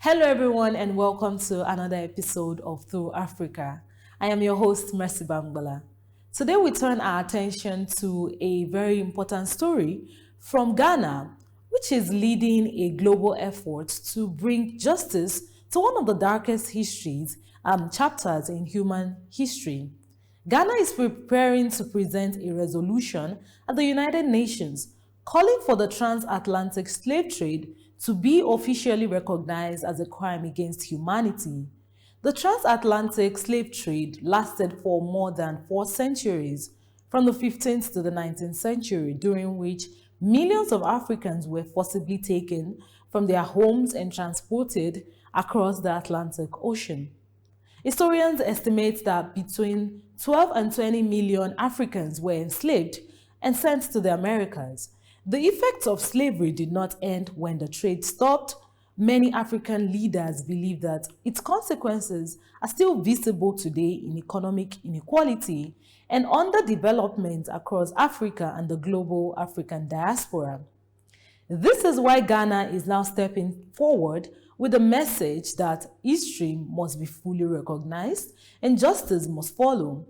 Hello, everyone, and welcome to another episode of Through Africa. I am your host, Mercy Bangbala. Today, we turn our attention to a very important story from Ghana, which is leading a global effort to bring justice to one of the darkest chapters in human history. Ghana is preparing to present a resolution at the United Nations calling for the transatlantic slave trade to be officially recognized as a crime against humanity. The transatlantic slave trade lasted for more than 4 centuries, from the 15th to the 19th century, during which millions of Africans were forcibly taken from their homes and transported across the Atlantic Ocean. Historians estimate that between 12 and 20 million Africans were enslaved and sent to the Americas. The effects of slavery did not end when the trade stopped. Many African leaders believe that its consequences are still visible today in economic inequality and underdevelopment across Africa and the global African diaspora. This is why Ghana is now stepping forward with the message that history must be fully recognized and justice must follow.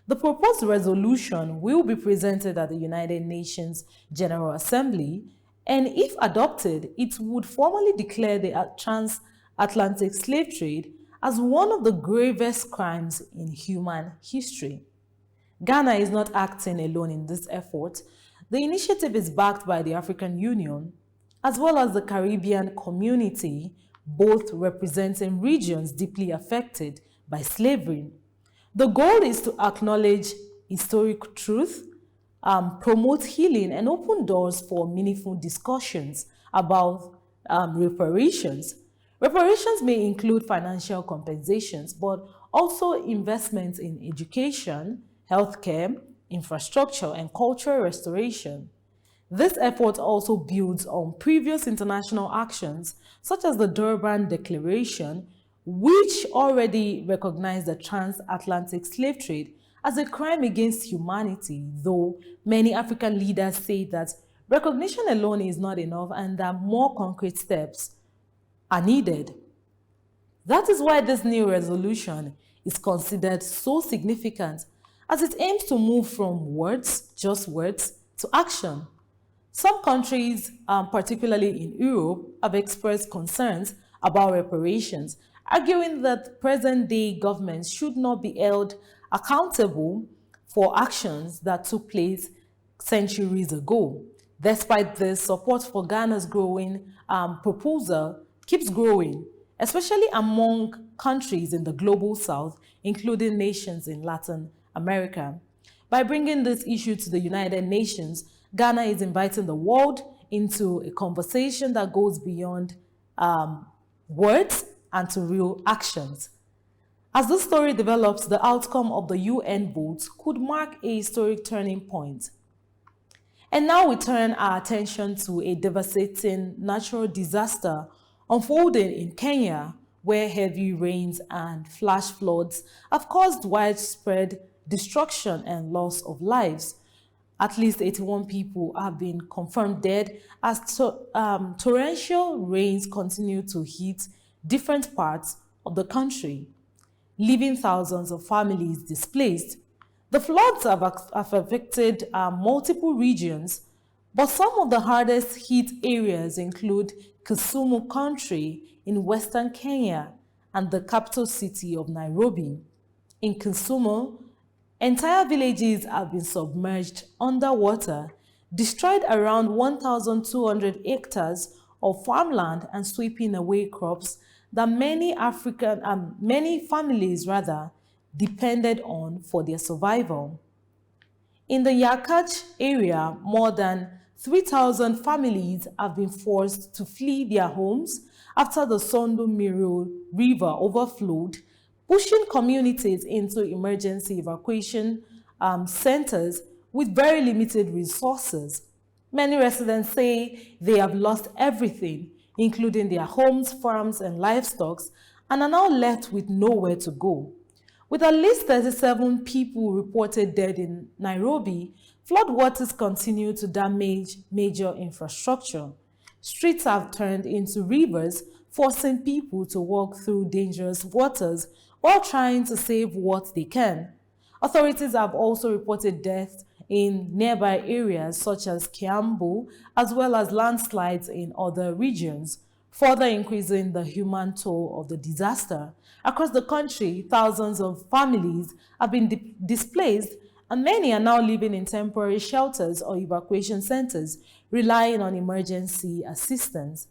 The proposed resolution will be presented at the United Nations General Assembly, and if adopted, it would formally declare the transatlantic slave trade as one of the gravest crimes in human history. Ghana is not acting alone in this effort. The initiative is backed by the African Union, as well as the Caribbean community, both representing regions deeply affected by slavery. The goal is to acknowledge historic truth, promote healing, and open doors for meaningful discussions about reparations. Reparations may include financial compensations, but also investments in education, healthcare, infrastructure, and cultural restoration. This effort also builds on previous international actions, such as the Durban Declaration, which already recognized the transatlantic slave trade as a crime against humanity, though many African leaders say that recognition alone is not enough and that more concrete steps are needed. That is why this new resolution is considered so significant, as it aims to move from words, just words, to action. Some countries, particularly in Europe, have expressed concerns about reparations, arguing that present-day governments should not be held accountable for actions that took place centuries ago. Despite this, support for Ghana's growing proposal keeps growing, especially among countries in the global south, including nations in Latin America. By bringing this issue to the United Nations, Ghana is inviting the world into a conversation that goes beyond words and to real actions. As this story develops, the outcome of the UN votes could mark a historic turning point. And now we turn our attention to a devastating natural disaster unfolding in Kenya, where heavy rains and flash floods have caused widespread destruction and loss of lives. At least 81 people have been confirmed dead as torrential rains continue to hit different parts of the country, leaving thousands of families displaced. The floods have affected multiple regions, but some of the hardest hit areas include Kisumu Country in western Kenya and the capital city of Nairobi. In Kisumu, entire villages have been submerged underwater, destroyed around 1,200 hectares of farmland and sweeping away crops that many families depended on for their survival. In the Yakach area, more than 3,000 families have been forced to flee their homes after the Sondo Miro River overflowed, pushing communities into emergency evacuation centers with very limited resources. Many residents say they have lost everything, including their homes, farms, and livestock, and are now left with nowhere to go. With at least 37 people reported dead in Nairobi, floodwaters continue to damage major infrastructure. Streets have turned into rivers, forcing people to walk through dangerous waters while trying to save what they can. Authorities have also reported deaths in nearby areas such as Kiambu, as well as landslides in other regions, further increasing the human toll of the disaster. Across the country, thousands of families have been displaced, and many are now living in temporary shelters or evacuation centers, relying on emergency assistance.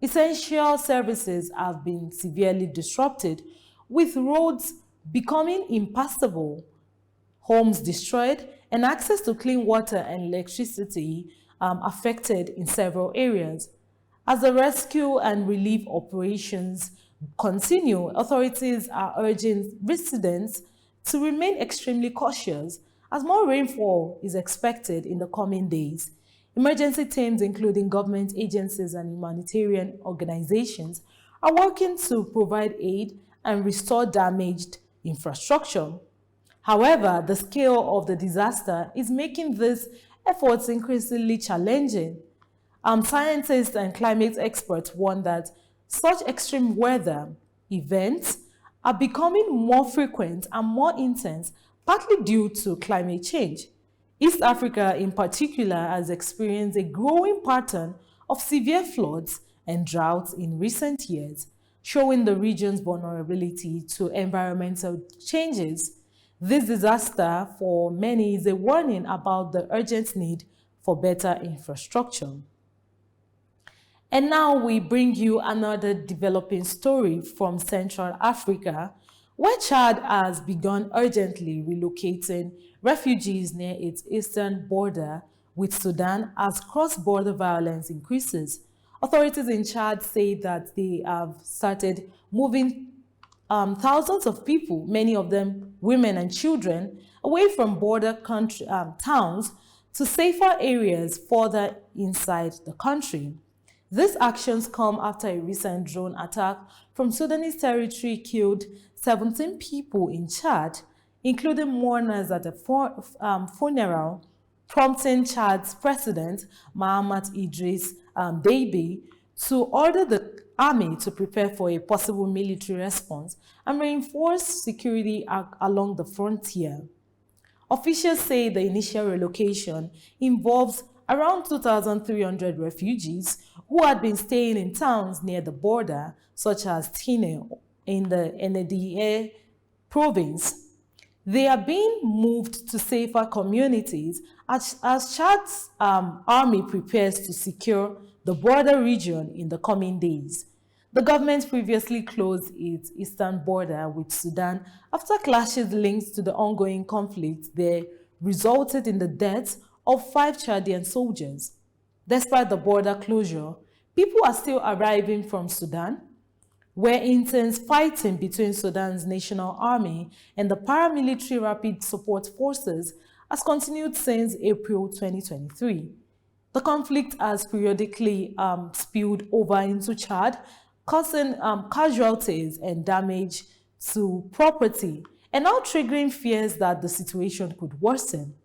Essential services have been severely disrupted, with roads becoming impassable, homes destroyed, and access to clean water and electricity affected in several areas. As the rescue and relief operations continue, authorities are urging residents to remain extremely cautious as more rainfall is expected in the coming days. Emergency teams, including government agencies and humanitarian organizations, are working to provide aid and restore damaged infrastructure. However, the scale of the disaster is making these efforts increasingly challenging. Scientists and climate experts warn that such extreme weather events are becoming more frequent and more intense, partly due to climate change. East Africa, in particular, has experienced a growing pattern of severe floods and droughts in recent years, showing the region's vulnerability to environmental changes. This disaster, for many, is a warning about the urgent need for better infrastructure. And now we bring you another developing story from Central Africa, where Chad has begun urgently relocating refugees near its eastern border with Sudan as cross-border violence increases. Authorities in Chad say that they have started moving thousands of people, many of them women and children, away from border towns to safer areas further inside the country. These actions come after a recent drone attack from Sudanese territory killed 17 people in Chad, including mourners at a funeral, prompting Chad's president, Mahamat Idris Deby, to order the army to prepare for a possible military response and reinforce security along the frontier. Officials say the initial relocation involves around 2,300 refugees who had been staying in towns near the border, such as Tine in the Enediye province. They are being moved to safer communities as Chad's army prepares to secure the border region in the coming days. The government previously closed its eastern border with Sudan after clashes linked to the ongoing conflict there resulted in the deaths of 5 Chadian soldiers. Despite the border closure, people are still arriving from Sudan, where intense fighting between Sudan's National Army and the paramilitary Rapid Support Forces has continued since April 2023. The conflict has periodically spilled over into Chad, causing casualties and damage to property, and now triggering fears that the situation could worsen.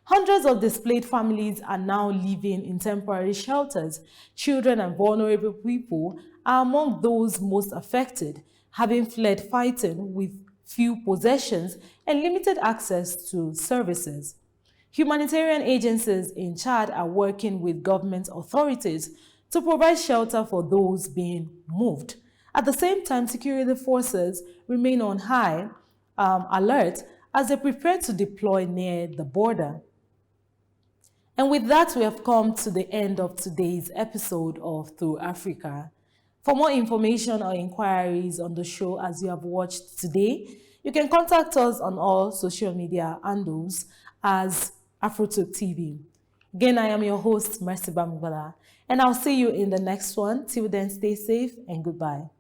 Hundreds of displaced families are now living in temporary shelters. Children and vulnerable people are among those most affected, having fled fighting with few possessions and limited access to services. Humanitarian agencies in Chad are working with government authorities to provide shelter for those being moved. At the same time, security forces remain on high alert as they prepare to deploy near the border. And with that, we have come to the end of today's episode of Through Africa. For more information or inquiries on the show as you have watched today, you can contact us on all social media handles as AFROTURK TV. Again, I am your host, Mercy Bambala, and I'll see you in the next one. Till then, stay safe and goodbye.